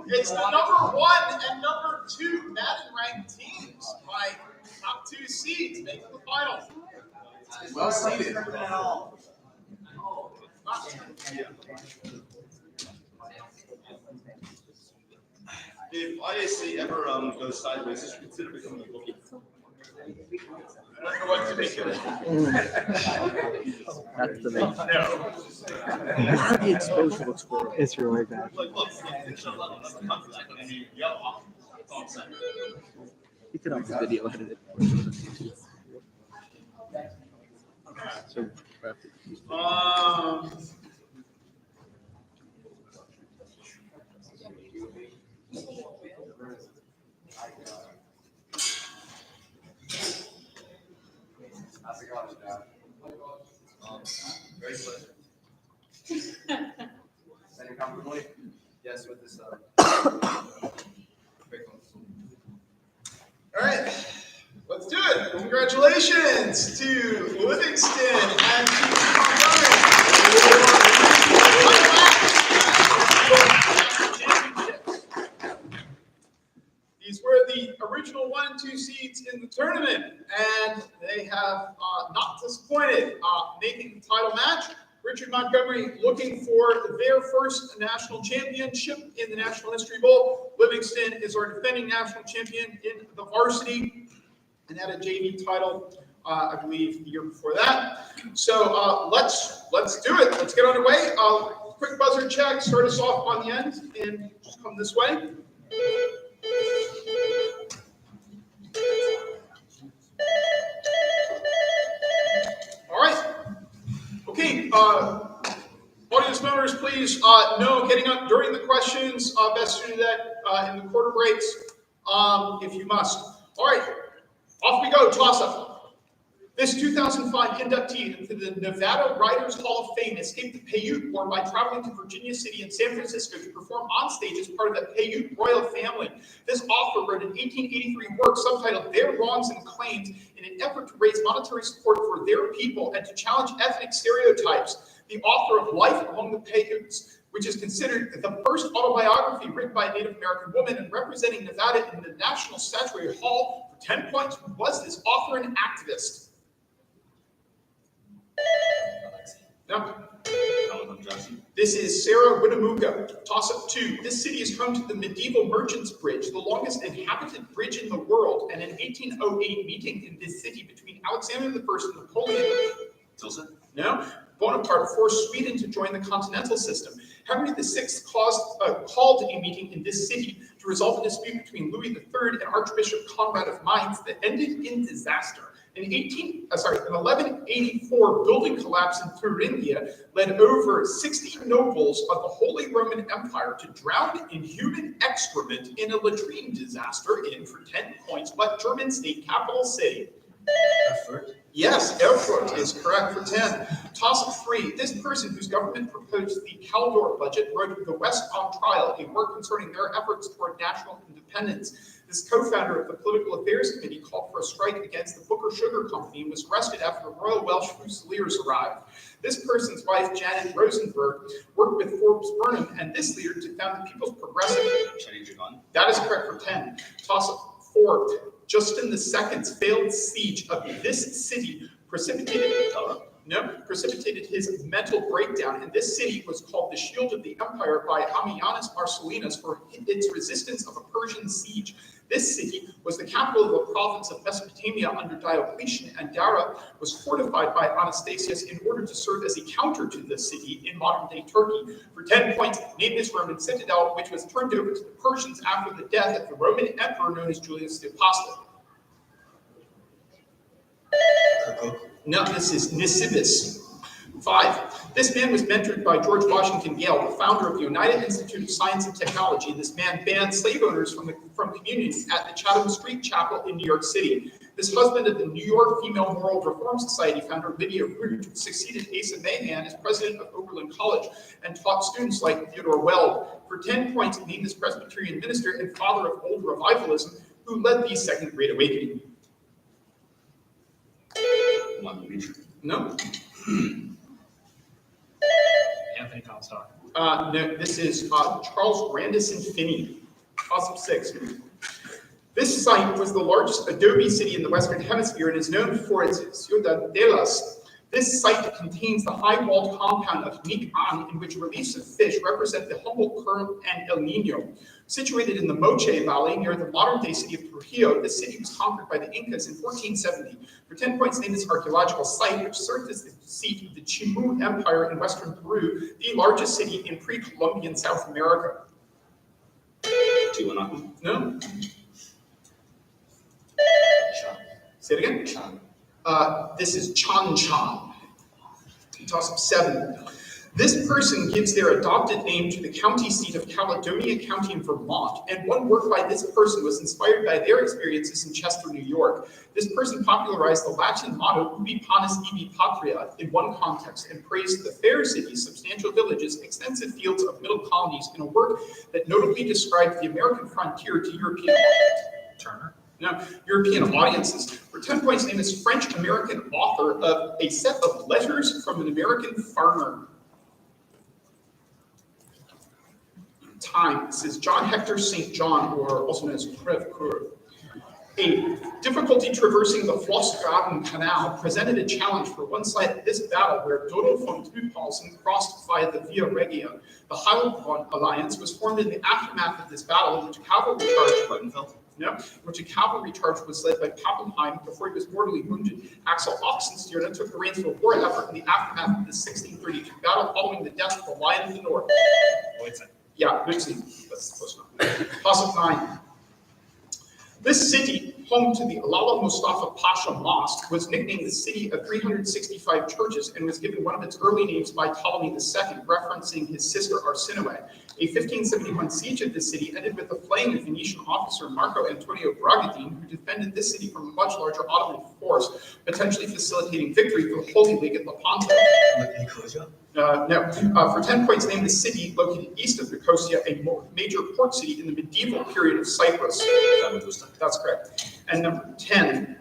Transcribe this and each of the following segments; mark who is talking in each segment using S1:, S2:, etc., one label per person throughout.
S1: It's the number 1 and number 2 Madden ranked teams by top 2 seeds making the final.
S2: Well seated.
S3: If IAC ever goes sideways, you should consider becoming a bookie.
S1: I don't know what to make of it.
S4: That's the main.
S1: No.
S4: How the exposure looks for Israel like that.
S3: Like, look, it's a level of the country, and you yell off. That's all I'm saying.
S4: You could have the video edited. So,
S2: How's it going, Dad?
S3: Very pleasant.
S2: Sitting comfortably? Yes, with this
S1: All right, let's do it. Congratulations to Livingston and to These were the original 1 and 2 seeds in the tournament, and they have not disappointed. Making the title match, Richard Montgomery looking for their first national championship in the National History Bowl. Livingston is our defending national champion in the Varsity and had a JV title, I believe, the year before that. So let's do it. Let's get underway. Quick buzzer check. Start us off on the end and just come this way. All right. Okay. Audience members, please know getting up during the questions. Best to do that in the quarter breaks, if you must. All right. Off we go. Toss up. This 2005 inductee into the Nevada Writers Hall of Fame escaped the Paiute War by traveling to Virginia City and San Francisco to perform on stage as part of the Paiute royal family. This author wrote an 1883 work subtitled Their Wrongs and Claims in an effort to raise monetary support for their people and to challenge ethnic stereotypes. The author of Life Among the Paiutes, which is considered the first autobiography written by a Native American woman and representing Nevada in the National Statuary Hall for 10 points. Who was this author and activist? No. This is Sarah Winnemucca. Toss up 2. This city is home to the medieval Merchants Bridge, the longest inhabited bridge in the world, and an 1808 meeting in this city between Alexander I and Napoleon.
S3: Tilson?
S1: No. Bonaparte forced Sweden to join the continental system. Henry VI called a meeting in this city to resolve a dispute between Louis III and Archbishop Conrad of Mainz that ended in disaster. In 1184, building collapse in Thuringia led over 60 nobles of the Holy Roman Empire to drown in human excrement in a latrine disaster in, for 10 points, what German state capital city?
S3: Erfurt?
S1: Yes, Erfurt is correct for 10. Toss up 3. This person whose government proposed the Caldor budget wrote The West on Trial, a work concerning their efforts toward national independence. This co-founder of the Political Affairs Committee called for a strike against the Booker Sugar Company and was arrested after the Royal Welsh Fusiliers arrived. This person's wife, Janet Rosenberg, worked with Forbes Burnham and this leader to found the People's Progressive. That is correct for 10. Toss up 4. Justin II's failed siege of this city precipitated his mental breakdown, and this city was called the Shield of the Empire by Ammianus Marcellinus for its resistance of a Persian siege. This city was the capital of the province of Mesopotamia under Diocletian, and Dara was fortified by Anastasius in order to serve as a counter to the city in modern-day Turkey. For 10 points, name this Roman citadel, which was turned over to the Persians after the death of the Roman emperor known as Julius the Apostate. No, this is Nisibis. 5. This man was mentored by George Washington Gale, the founder of the United Institute of Science and Technology. This man banned slave owners from communities at the Chatham Street Chapel in New York City. This husband of the New York Female Moral Reform Society founder Lydia Root succeeded Asa Mahan as president of Oberlin College and taught students like Theodore Weld. For 10 points, named this Presbyterian minister and father of old revivalism who led the Second Great Awakening. No?
S5: Anthony Comstock.
S1: No, this is Charles Grandison Finney. Toss of 6. This site was the largest adobe city in the Western Hemisphere and is known for its ciudadelas. This site contains the high-walled compound of Nican, in which reliefs of fish represent the Humboldt Curve and El Nino. Situated in the Moche Valley near the modern-day city of Trujillo, this city was conquered by the Incas in 1470. For 10 points, named this archaeological site, which served as the seat of the Chimu Empire in western Peru, the largest city in pre-Columbian South America.
S3: Tiwanaku.
S1: No? Say it again. This is Chan Chan. Toss up 7. This person gives their adopted name to the county seat of Caledonia County in Vermont, and one work by this person was inspired by their experiences in Chester, New York. This person popularized the Latin motto, Ubi Panis Ibi Patria, in one context, and praised the fair cities, substantial villages, extensive fields of middle colonies in a work that notably described the American frontier to European
S5: Turner.
S1: European audiences. For 10 points, named as French-American author of A Set of Letters from an American Farmer. Time. This is John Hector St. John, or also known as Crèvecoeur. 8. Difficulty traversing the Flossgraben Canal presented a challenge for one side of this battle where Dodo von Trudhausen crossed via the Via Regia. The Heilbronn Alliance was formed in the aftermath of this battle, in which a cavalry charge was led by Pappenheim before he was mortally wounded. Axel Oxenstierna took the reins of a war effort in the aftermath of the 1632 battle following the death of the Lion of the North. Yeah, Lutzen. That's close enough. Toss of 9. This city, home to the Alala Mustafa Pasha Mosque, was nicknamed the City of 365 Churches and was given one of its early names by Ptolemy II, referencing his sister Arsinoe. A 1571 siege of this city ended with the flaying of Venetian officer Marco Antonio Bragadin, who defended this city from a much larger Ottoman force, potentially facilitating victory for the Holy League at Lepanto. No. For 10 points, name the city located east of Nicosia, a major port city in the medieval period of Cyprus. That's correct. And number 10.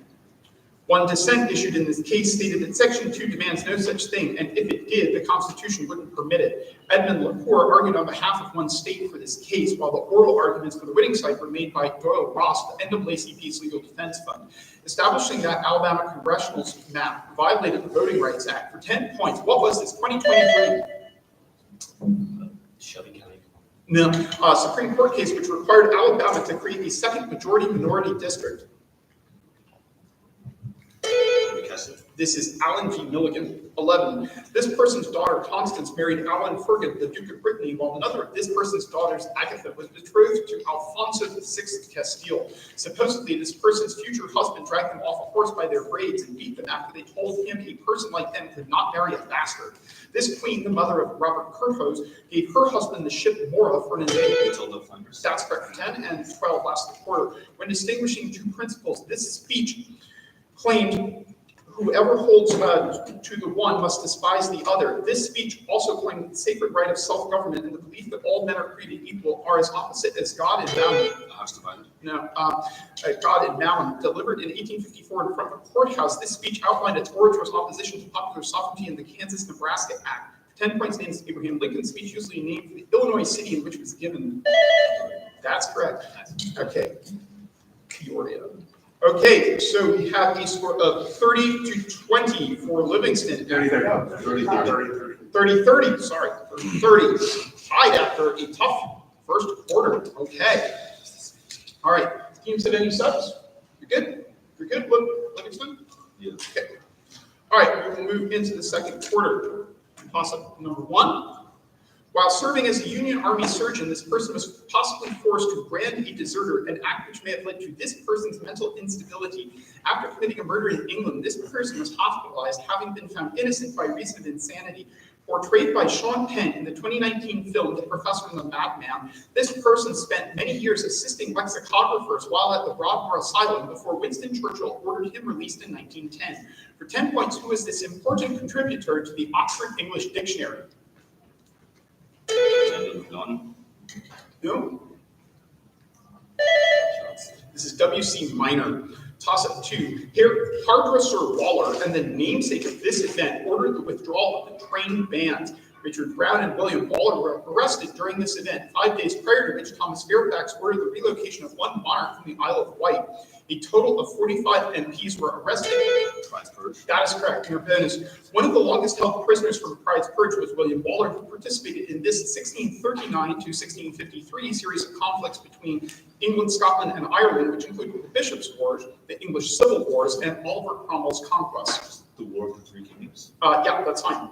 S1: One dissent issued in this case stated that Section 2 demands no such thing, and if it did, the Constitution wouldn't permit it. Edmund Lacour argued on behalf of one state for this case, while the oral arguments for the winning side were made by Doyle Ross, the NAACP's Legal Defense Fund. Establishing that Alabama congressional map violated the Voting Rights Act. For 10 points, what was this, 2023?
S3: Shelby County.
S1: No, Supreme Court case which required Alabama to create a second majority-minority district. This is Alan V. Milligan. 11. This person's daughter, Constance, married Alan Fergan, the Duke of Brittany, while another of this person's daughters, Agatha, was betrothed to Alfonso VI of Castile. Supposedly, this person's future husband dragged them off a horse by their braids and beat them after they told him a person like them could not marry a bastard. This queen, the mother of Robert Curthose, gave her husband the ship Mora for an invasion. That's correct. 10 and 12 last quarter. When distinguishing two principles, this speech claimed whoever holds to the one must despise the other. This speech also claimed the sacred right of self-government and the belief that all men are created equal are as opposite as God and Mammon. God and Mammon. Delivered in 1854 in front of a courthouse, this speech outlined its orator's opposition to popular sovereignty in the Kansas-Nebraska Act. 10 points named Abraham Lincoln's speech, usually named for the Illinois city in which it was given. That's correct. Okay. Peoria. Okay, so we have a score of 30-20 for Livingston. 30-30, sorry, 30. Tied after a tough first quarter. Okay. All right, teams have any subs? You're good? You're good, Livingston?
S3: Yeah.
S1: Okay. All right, we will move into the second quarter. Toss-up number 1. While serving as a Union Army surgeon, this person was possibly forced to brand a deserter, an act which may have led to this person's mental instability. After committing a murder in England, this person was hospitalized, having been found innocent by reason of insanity. Portrayed by Sean Penn in the 2019 film The Professor and the Madman, this person spent many years assisting lexicographers while at the Broadmoor Asylum before Winston Churchill ordered him released in 1910. For 10 points, who is this important contributor to the Oxford English Dictionary?
S3: None.
S1: No? This is W.C. Minor. Toss-up 2. Here, hairdresser Waller and the namesake of this event ordered the withdrawal of the trained bands. Richard Brown and William Waller were arrested during this event. 5 days prior to which Thomas Fairfax ordered the relocation of one monarch from the Isle of Wight. A total of 45 MPs were arrested.
S3: Pride's Purge.
S1: That is correct. Your bonus. One of the longest held prisoners from Pride's Purge was William Waller, who participated in this 1639 to 1653 series of conflicts between England, Scotland, and Ireland, which included the Bishops' Wars, the English Civil Wars, and Oliver Cromwell's conquest.
S3: The War of the Three Kingdoms.
S1: Yeah, that's fine.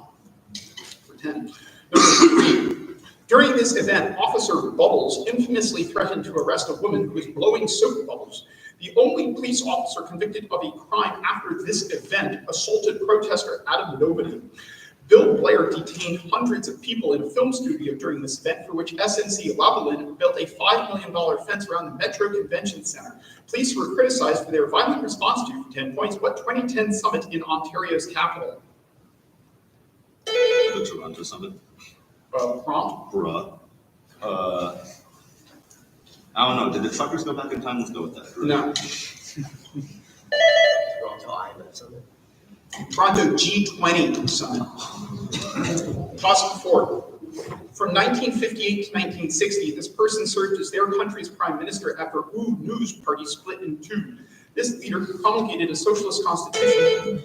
S1: For 10. Number 3. During this event, Officer Bubbles infamously threatened to arrest a woman who was blowing soap bubbles. The only police officer convicted of a crime after this event assaulted protester Adam Nobody. Bill Blair detained hundreds of people in a film studio during this event, for which SNC Lavalin built a $5 million fence around the Metro Convention Center. Police were criticized for their violent response to, for 10 points, what 2010 summit in Ontario's capital?
S3: The Toronto Summit.
S1: Prompt?
S3: Bruh. I don't know. Did the truckers go back in time? Let's go with that.
S1: No.
S5: Something.
S1: Toronto G20 summit. Toss 4. From 1958 to 1960, this person served as their country's prime minister after Ooh News Party split in two. This leader promulgated a socialist constitution.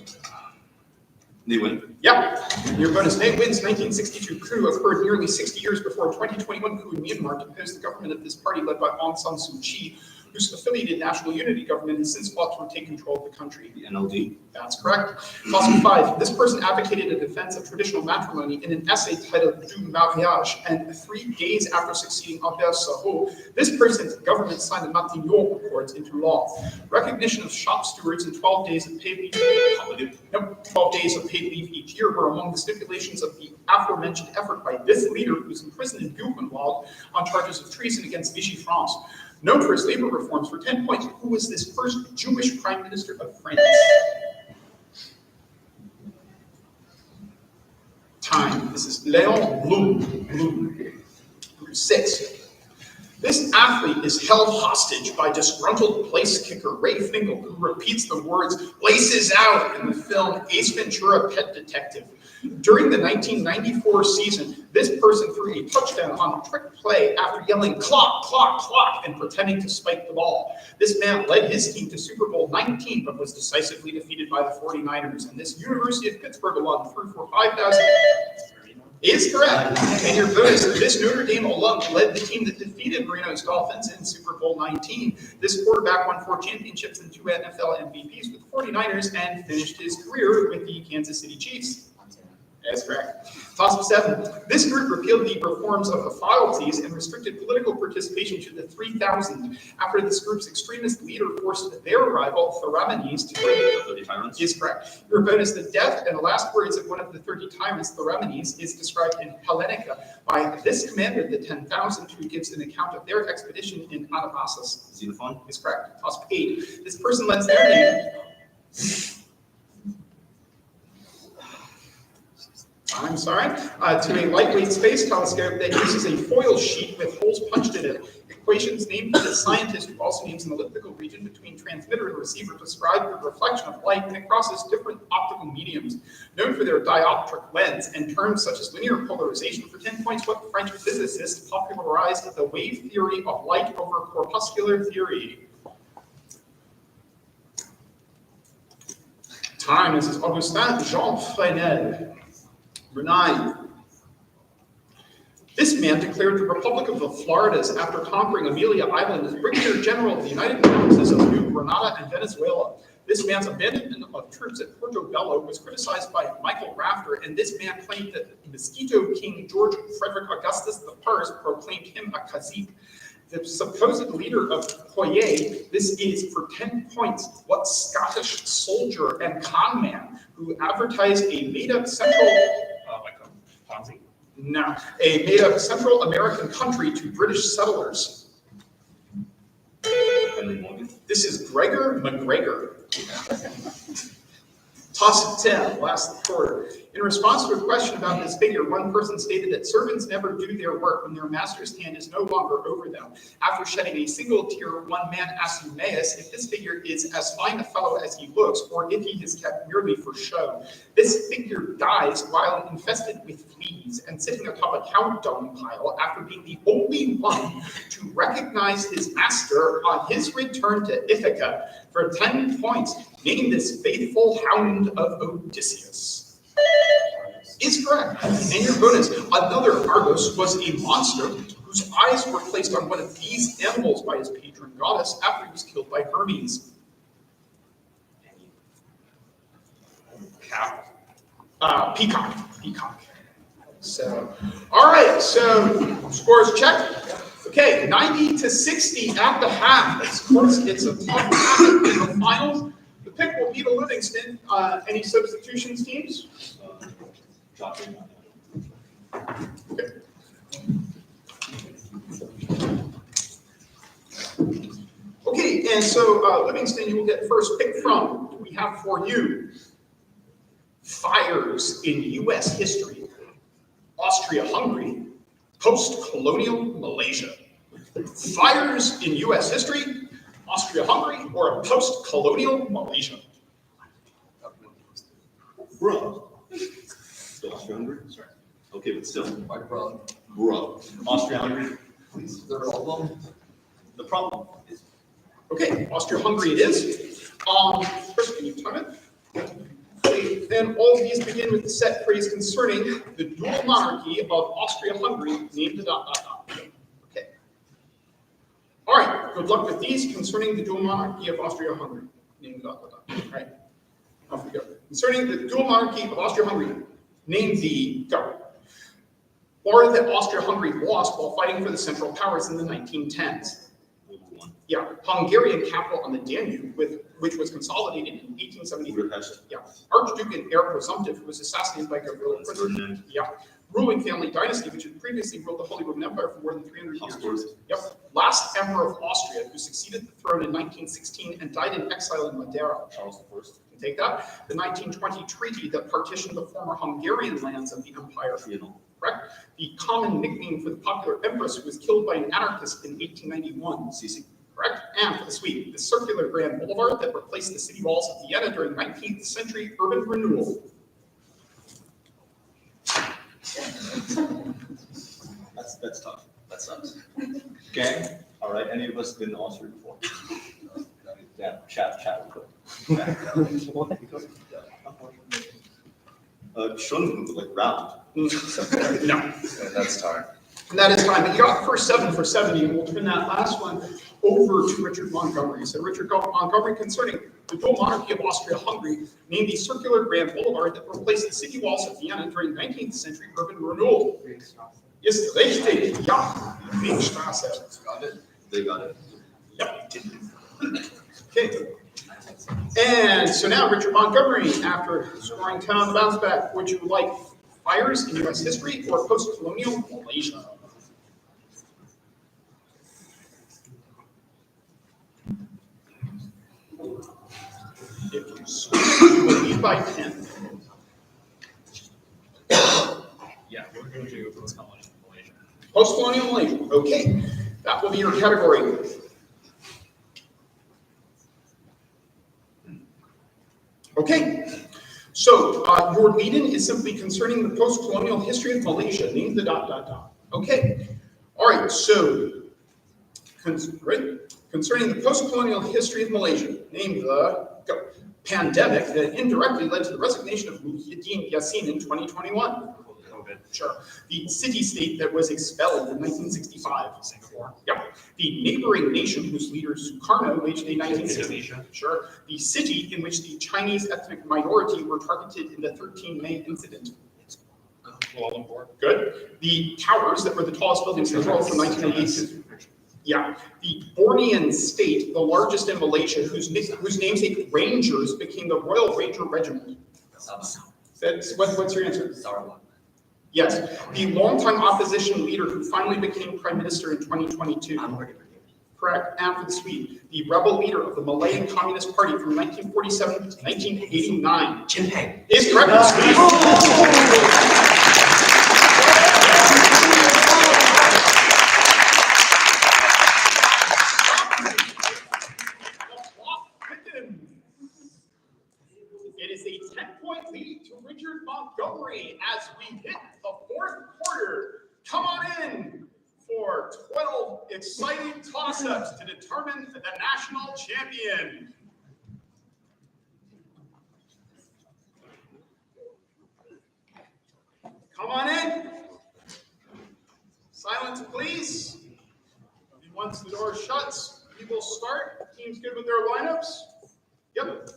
S3: They win.
S1: Yeah, your bonus. Nate wins 1962 coup occurred nearly 60 years before 2021 coup in Myanmar deposed the government of this party led by Aung San Suu Kyi, whose affiliated National Unity government has since fought to retake control of the country.
S3: The NLD.
S1: That's correct. Toss 5. This person advocated a defense of traditional matrimony in an essay titled Du Mariage, and 3 days after succeeding Albert Sarraut, this person's government signed the Matignon Accords into law. Recognition of shop stewards and 12 days of paid leave. 12 days of paid leave each year were among the stipulations of the aforementioned effort by this leader, who was imprisoned in Buchenwald on charges of treason against Vichy France. Known for his labor reforms. For 10 points, who was this first Jewish prime minister of France? Time. This is Léon Blum. Number 6. This athlete is held hostage by disgruntled place kicker Ray Finkel, who repeats the words "laces out" in the film Ace Ventura: Pet Detective. During the 1994 season, this person threw a touchdown on a trick play after yelling "clock, clock, clock" and pretending to spike the ball. This man led his team to Super Bowl 19, but was decisively defeated by the 49ers. And this University of Pittsburgh alum threw for 5,000. Is correct. And your bonus, this Notre Dame alum led the team that defeated Marino's Dolphins in Super Bowl 19. This quarterback won 4 championships and 2 NFL MVPs with the 49ers and finished his career with the Kansas City Chiefs. That's correct. Toss 7. This group repealed the reforms of the fealties and restricted political participation to the 3,000 after this group's extremist leader forced their rival, Theramenes, to
S3: The 30 Tyrants.
S1: Is correct. Your bonus, the death and the last words of one of the 30 tyrants, Theramenes, is described in Hellenica by this commander, the 10,000, who gives an account of their expedition in Anabasis.
S3: Xenophon.
S1: Is correct. Toss 8. This person lends their name. I'm sorry, to a lightweight space telescope that uses a foil sheet with holes punched in it. Equations named for the scientist who also names an elliptical region between transmitter and receiver describe the reflection of light and it crosses different optical mediums. Known for their dioptric lens and terms such as linear polarization. For 10 points, what French physicist popularized the wave theory of light over corpuscular theory? Time. This is Augustin Jean Fresnel. Number 9. This man declared the Republic of the Floridas after conquering Amelia Island as Brigadier General of the United Provinces of New Granada and Venezuela. This man's abandonment of troops at Portobello was criticized by Michael Rafter, and this man claimed that Mosquito King George Frederick Augustus I proclaimed him a cazique. The supposed leader of Poye, this is, for 10 points, what Scottish soldier and con man who advertised a made-up central... No. A made-up Central American country to British settlers.
S3: Henry Morgan.
S1: This is Gregor McGregor. Toss it 10, last quarter. In response to a question about this figure, one person stated that servants never do their work when their master's hand is no longer over them. After shedding a single tear, one man asked Eumaeus if this figure is as fine a fellow as he looks, or if he is kept merely for show. This figure dies while infested with fleas and sitting atop a cow dung pile after being the only one to recognize his master on his return to Ithaca. For 10 points, name this faithful hound of Odysseus. Is correct. And your bonus, another Argos was a monster whose eyes were placed on one of these animals by his patron goddess after he was killed by Hermes. Cow. Peacock. So, all right, so scores check. Okay, 90 to 60 at the half. Of course, it's a tough half in the finals. The pick will be to Livingston. Any substitutions, teams?
S3: Joffrey.
S1: Okay. Okay, and so Livingston, you will get first pick from. We have for you fires in U.S. history, Austria-Hungary, post-colonial Malaysia. Fires in U.S. history, Austria-Hungary, or post-colonial Malaysia.
S3: Bro. Still Austria-Hungary? Sorry. Okay, but still.
S2: My brother.
S3: Bro. Austria-Hungary.
S2: Please, they're all of them.
S3: The problem is.
S1: Okay, Austria-Hungary it is. First, can you time it? Okay, then all of these begin with the set phrase concerning the dual monarchy of Austria-Hungary, named the ... Okay. All right, good luck with these concerning the dual monarchy of Austria-Hungary, named the ... All right, off we go. Concerning the dual monarchy of Austria-Hungary, name the ... War that Austria-Hungary lost while fighting for the Central Powers in the 1910s. Yeah, Hungarian capital on the Danube, which was consolidated in 1873.
S3: Budapest.
S1: Yeah, Archduke and heir presumptive, who was assassinated by Gavrilo Princip. Yeah, ruling family dynasty, which had previously ruled the Holy Roman Empire for more than 300 years. Yep, last emperor of Austria, who succeeded the throne in 1916 and died in exile in Madeira.
S3: Charles I.
S1: Take that. The 1920 treaty that partitioned the former Hungarian lands of the empire. Correct. The common nickname for the popular empress who was killed by an anarchist in 1891.
S3: Sisi.
S1: Correct. And for the Swede, the circular Grand Boulevard that replaced the city walls of Vienna during 19th century urban renewal.
S3: That's tough. That sucks. Gang, all right. Any of us been in Austria before? Yeah, chat. Schon, like round.
S1: No.
S2: That's time.
S1: And that is time. But you got the first 7 for 70, and we'll turn that last one over to Richard Montgomery. So Richard Montgomery, concerning the dual monarchy of Austria-Hungary, named the circular Grand Boulevard that replaced the city walls of Vienna during 19th century urban renewal. Ist richtig. Ja. Wegstraße.
S2: Got it.
S3: They got it.
S1: Yep. Okay. And so now, Richard Montgomery, after scoring 10 on the bounce back, would you like fires in U.S. history or post-colonial Malaysia? If you switch, you will lead by 10.
S5: Yeah, we're going to do post-colonial Malaysia.
S1: Post-colonial Malaysia. Okay, that will be your category. Okay, so your lead-in is simply concerning the post-colonial history of Malaysia. Name the ... Okay, all right, so concerning the post-colonial history of Malaysia, name the pandemic that indirectly led to the resignation of Muhyiddin Yassin in 2021. Sure. The city-state that was expelled in 1965.
S5: Singapore.
S1: Yep. The neighboring nation whose leader Sukarno waged a 1960.
S5: Indonesia.
S1: Sure. The city in which the Chinese ethnic minority were targeted in the 13 May incident.
S5: Kuala Lumpur.
S1: Good. The towers that were the tallest buildings in the world from 1988. Yeah. The Bornean state, the largest in Malaysia, whose namesake Rangers became the Royal Ranger Regiment.
S2: Sabah.
S1: What's your answer?
S2: Sarawak.
S1: Yes, the longtime opposition leader who finally became prime minister in 2022. Correct. And for the Swede, the rebel leader of the Malayan Communist Party from 1947 to 1989.
S2: Jinping.
S1: Is correct. For Swede. It is a 10-point lead to Richard Montgomery as we hit the fourth quarter. Come on in for 12 exciting toss-ups to determine the national champion. Come on in. Silence, please. And once the door shuts, we will start. Teams good with their lineups? Yep.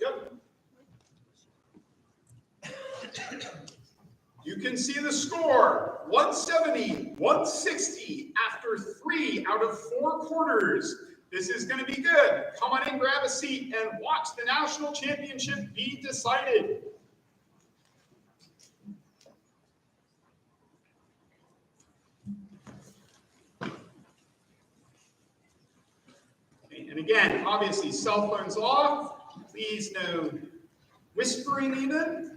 S1: You can see the score, 170-160 after 3 out of 4 quarters. This is going to be good. Come on in, grab a seat, and watch the national championship be decided. Okay, and again, obviously, cell phones off. Please no whispering even.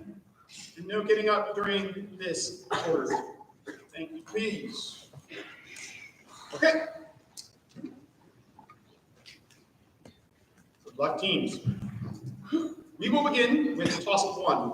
S1: And no getting up during this quarter. Thank you, please. Okay. Good luck, teams. We will begin with the toss-up 1.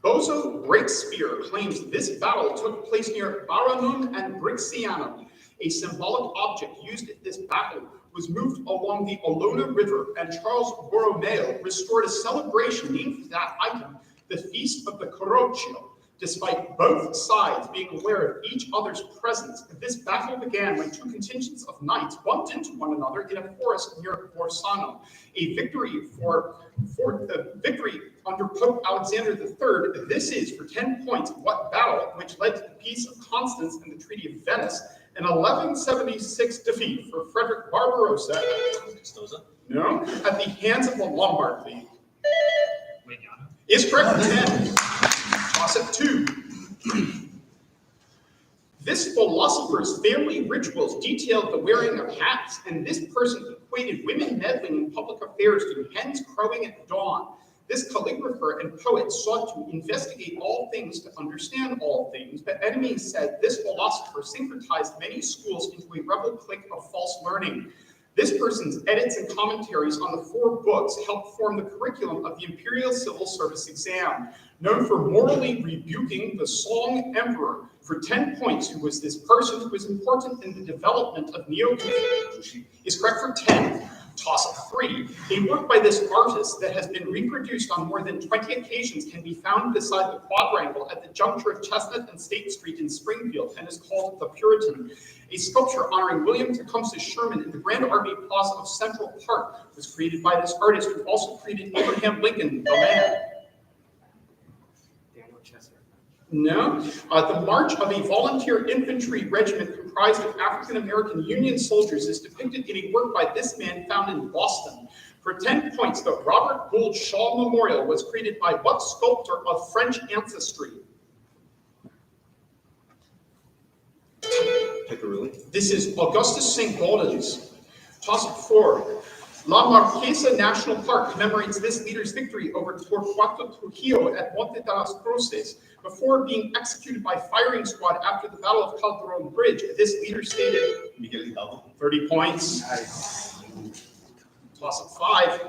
S1: Bozo Breakspear claims this battle took place near Baranum and Brixianum. A symbolic object used at this battle was moved along the Olona River, and Charles Borromeo restored a celebration named for that item, the Feast of the Corocchio. Despite both sides being aware of each other's presence, this battle began when 2 contingents of knights bumped into one another in a forest near Borsano. A victory under Pope Alexander III. This is, for 10 points, what battle which led to the Peace of Constance and the Treaty of Venice, an 1176 defeat for Frederick Barbarossa. No, at the hands of the Lombard League. Is correct for 10. Toss-up 2. This philosopher's family rituals detailed the wearing of hats, and this person equated women meddling in public affairs to hens crowing at dawn. This calligrapher and poet sought to investigate all things to understand all things, but enemies said this philosopher syncretized many schools into a rebel clique of false learning. This person's edits and commentaries on the 4 books helped form the curriculum of the Imperial Civil Service exam. Known for morally rebuking the Song Emperor, for 10 points, who was this person who was important in the development of Neo-Confucianism, is correct for 10. Toss-up 3. A work by this artist that has been reproduced on more than 20 occasions can be found beside the quadrangle at the juncture of Chestnut and State Street in Springfield and is called The Puritan. A sculpture honoring William Tecumseh Sherman in the Grand Army Plaza of Central Park was created by this artist, who also created Abraham Lincoln, the man. No. The march of a volunteer infantry regiment comprised of African-American Union soldiers is depicted in a work by this man found in Boston. For 10 points, the Robert Gould Shaw Memorial was created by what sculptor of French ancestry? This is Augustus St. Gaudens. Toss-up 4. La Marquesa National Park commemorates this leader's victory over Torquato Trujillo at Monte de las Cruces. Before being executed by firing squad after the Battle of Calderon Bridge, this leader stated, 30 points. Nice. Toss-up 5.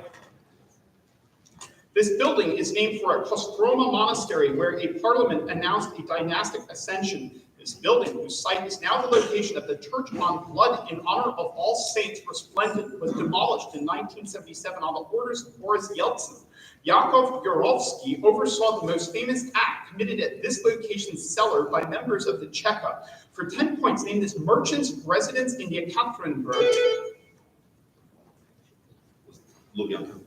S1: This building is named for a Kostroma monastery where a parliament announced a dynastic ascension. This building, whose site is now the location of the Church on Blood in honor of All Saints Resplendent, was demolished in 1977 on the orders of Boris Yeltsin. Yakov Yurovsky oversaw the most famous act committed at this location's cellar by members of the Cheka. For 10 points, name this merchant's residence in Yekaterinburg.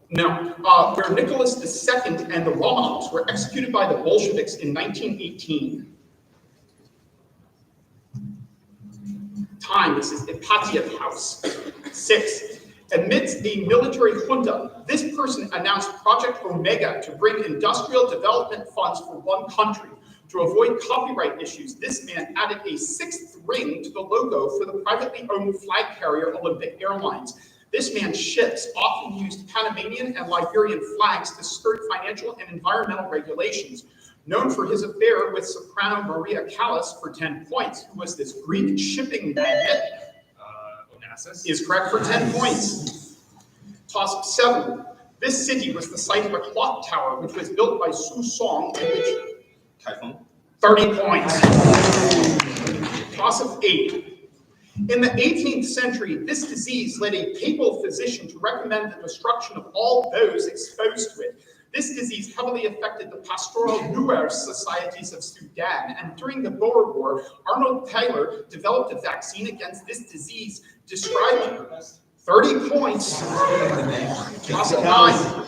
S1: No, where Nicholas II and the Romanovs were executed by the Bolsheviks in 1918. Time, this is Ipatiev House. 6. Amidst the military junta, this person announced Project Omega to bring industrial development funds for one country. To avoid copyright issues, this man added a 6th ring to the logo for the privately owned flag carrier Olympic Airlines. This man ships often used Panamanian and Liberian flags to skirt financial and environmental regulations. Known for his affair with soprano Maria Callas for 10 points, who was this Greek shipping magnate,
S5: Onassis.
S1: is correct for 10 points. Toss-up 7. This city was the site of a clock tower, which was built by Su Song, in which
S3: Typhoon.
S1: 30 points. Toss-up 8. In the 18th century, this disease led a papal physician to recommend the destruction of all those exposed to it. This disease heavily affected the pastoral Nuer societies of Sudan, and during the Boer War, Arnold Taylor developed a vaccine against this disease, describing 30 points. Toss-up 9.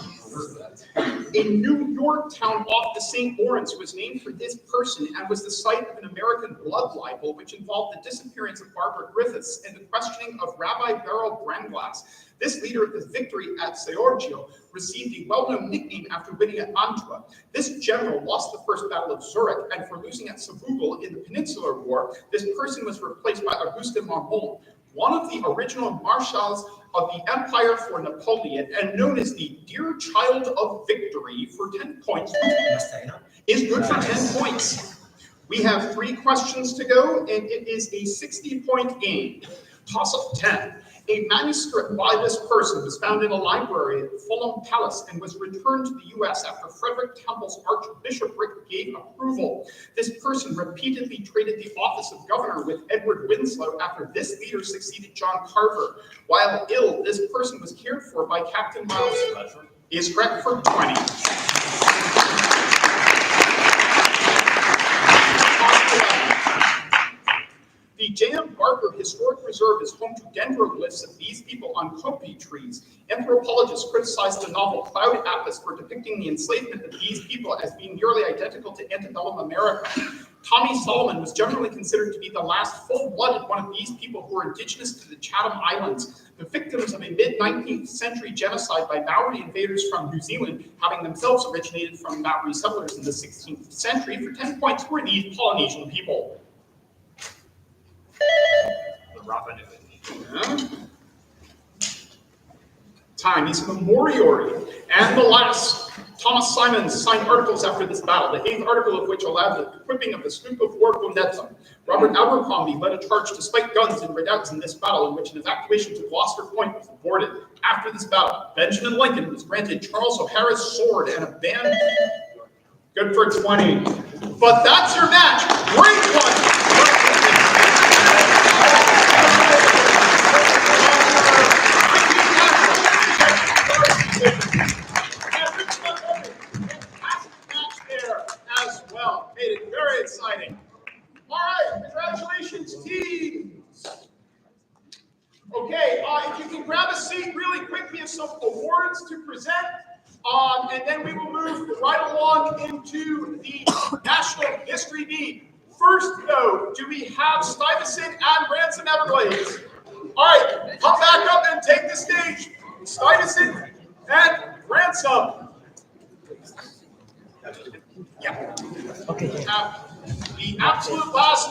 S1: A New York town off the St. Lawrence was named for this person and was the site of an American blood libel, which involved the disappearance of Barbara Griffiths and the questioning of Rabbi Beryl Branglass. This leader of the victory at Seorgio received a well-known nickname after winning at Mantua. This general lost the first battle of Zurich, and for losing at Sabugal in the Peninsular War, this person was replaced by Auguste Marmont, one of the original marshals of the Empire for Napoleon, and known as the Dear Child of Victory for 10 points, is good for 10 points. We have 3 questions to go, and it is a 60-point game. Toss-up 10. A manuscript by this person was found in a library at Fulham Palace and was returned to the U.S. after Frederick Temple's archbishopric gave approval. This person repeatedly traded the office of governor with Edward Winslow after this leader succeeded John Carver. While ill, this person was cared for by Captain Miles. Is correct for 20. The J.M. Barker Historic Reserve is home to dendroglyphs of these people on kopi trees. Anthropologists criticized the novel Cloud Atlas for depicting the enslavement of these people as being nearly identical to antebellum America. Tommy Solomon was generally considered to be the last full-blooded one of these people who were indigenous to the Chatham Islands, the victims of a mid-19th century genocide by Maori invaders from New Zealand, having themselves originated from Maori settlers in the 16th century. For 10 points, who are these Polynesian people?
S5: The Rapa Nui.
S1: Yeah. Time is Moriori. And the last, Thomas Simons signed articles after this battle, the 8th article of which allowed the equipping of the sloop of war Bonetta. Robert Abercrombie led a charge to spike guns and redoubts in this battle, in which an evacuation to Gloucester Point was aborted. After this battle, Benjamin Lincoln was granted Charles O'Hara's sword and a band. Good for 20. But that's your match. Great one. Made it very exciting. All right, congratulations, teams. Okay, if you can grab a seat really quick, we have some awards to present, and then we will move right along into the National History Beat. First, though, do we have Stuyvesant and Ransom Everglades? All right, come back up and take the stage. Stuyvesant and Ransom. Yeah. Okay. The absolute last